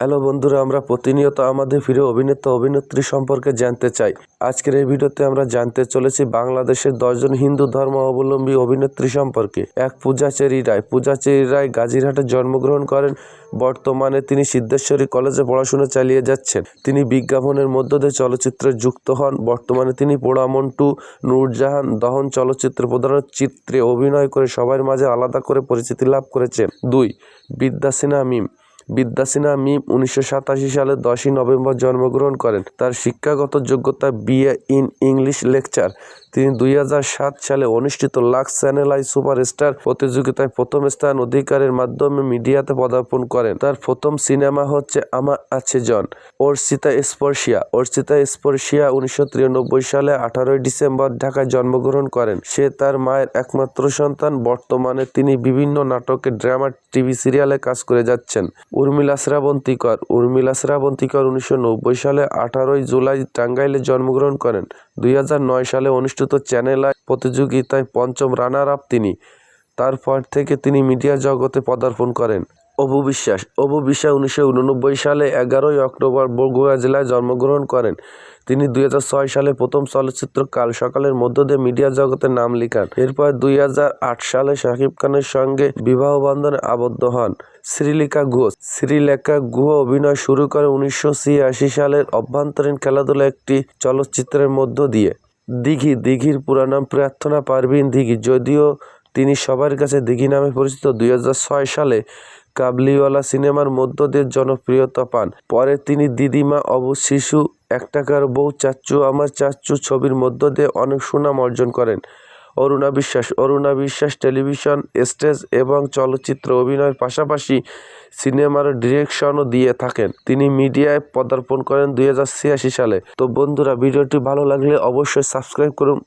Hello বন্ধুরা, আমরা প্রতিনিয়ত আমাদের প্রিয় অভিনেতা অভিনেত্রী সম্পর্কে জানতে চাই। আজকের এই ভিডিওতে আমরা জানতে চলেছি বাংলাদেশের 10 জন হিন্দু ধর্ম অবলম্বী অভিনেত্রী সম্পর্কে। এক পূজা চেরি রায়। পূজা চেরি রায় গাজীরহাটে জন্মগ্রহণ করেন। বর্তমানে তিনি সিদ্ধেশ্বরী কলেজে পড়াশোনা চালিয়ে যাচ্ছেন। তিনি বিজ্ঞাপনের মধ্য দিয়ে চলচ্চিত্রে যুক্ত হন। বর্তমানে তিনি পোড়ামন্টু, নূরজাহান, দহন চলচ্চিত্র প্রধান চিত্রে অভিনয় করে সবার মাঝে আলাদা করে পরিচিতি লাভ করেছেন। 2. বিদ্যা সিনহা মিম। বিদ্যা সিনহা মিম 1987 সালে 10ই নভেম্বর জন্মগ্রহণ করেন। তার শিক্ষাগত যোগ্যতা বিএ ইন ইংলিশ লেকচার। তিনি 2007 সালে অনুষ্ঠিত লাক্স চ্যানেল আই সুপারস্টার প্রতিযোগিতায় প্রথম স্থান অধিকারের মাধ্যমে মিডিয়াতে পদার্পণ করেন। তার প্রথম সিনেমা হচ্ছে আমার আছে জন। অর্চিতা স্পর্শিয়া। অর্চিতা স্পর্শিয়া 1993 সালে 18 ডিসেম্বর ঢাকায় জন্মগ্রহণ করেন। সে তার মায়ের একমাত্র সন্তান। বর্তমানে তিনি বিভিন্ন নাটকে, ড্রামা, টিভি সিরিয়ালে কাজ করে যাচ্ছেন। উর্মিলা শ্রাবন্তীকর। উর্মিলা শ্রাবন্তীকর 1990 সালে 18 জুলাই টাঙ্গাইলে জন্মগ্রহণ করেন। 2009 সালে অনুষ্ঠিত চ্যানেল আই প্রতিযোগিতায় পঞ্চম রানার আপ তিনি। তারপর থেকে তিনি মিডিয়া জগতে পদার্পণ করেন। অপু বিশ্বাস। অপু বিশ্বাস 1989 সালে 11 অক্টোবর বগুড়া জেলায় জন্মগ্রহণ করেন। তিনি 2006 সালে প্রথম চলচ্চিত্র কাল সকালের মধ্য দিয়ে মিডিয়া জগতে নাম লিখান। এরপর 2008 সালে শাকিব খানের সঙ্গে বিবাহ বন্ধনে আবদ্ধ হন। শ্রীলেখা গুহ। শ্রীলেখা গুহ অভিনয় শুরু করে 1986 সালের অভ্যন্তরীণ খেলাধুলা একটি চলচ্চিত্রের মধ্য দিয়ে। দিঘি। দিঘির পুরো নাম প্রার্থনা পারভিন দিঘি, যদিও তিনি সবার কাছে দিঘি নামে পরিচিত। 2006 সালে কাবলিওয়ালা সিনেমার মধ্য দিয়ে জনপ্রিয়তা পান। পরে তিনি দিদিমা, অবু শিশু, এক টাকার বউ, চাচ্চু আমার চাচ্চু ছবির মধ্য দিয়ে অনেক সুনাম অর্জন করেন। অরুণা বিশ্বাস। অরুণা বিশ্বাস টেলিভিশন, স্টেজ এবং চলচ্চিত্র অভিনয়ের পাশাপাশি সিনেমার ডিরেকশনও দিয়ে থাকেন। তিনি মিডিয়ায় পদার্পণ করেন 2086 সালে। তো বন্ধুরা, ভিডিওটি ভালো লাগলে অবশ্যই সাবস্ক্রাইব করুন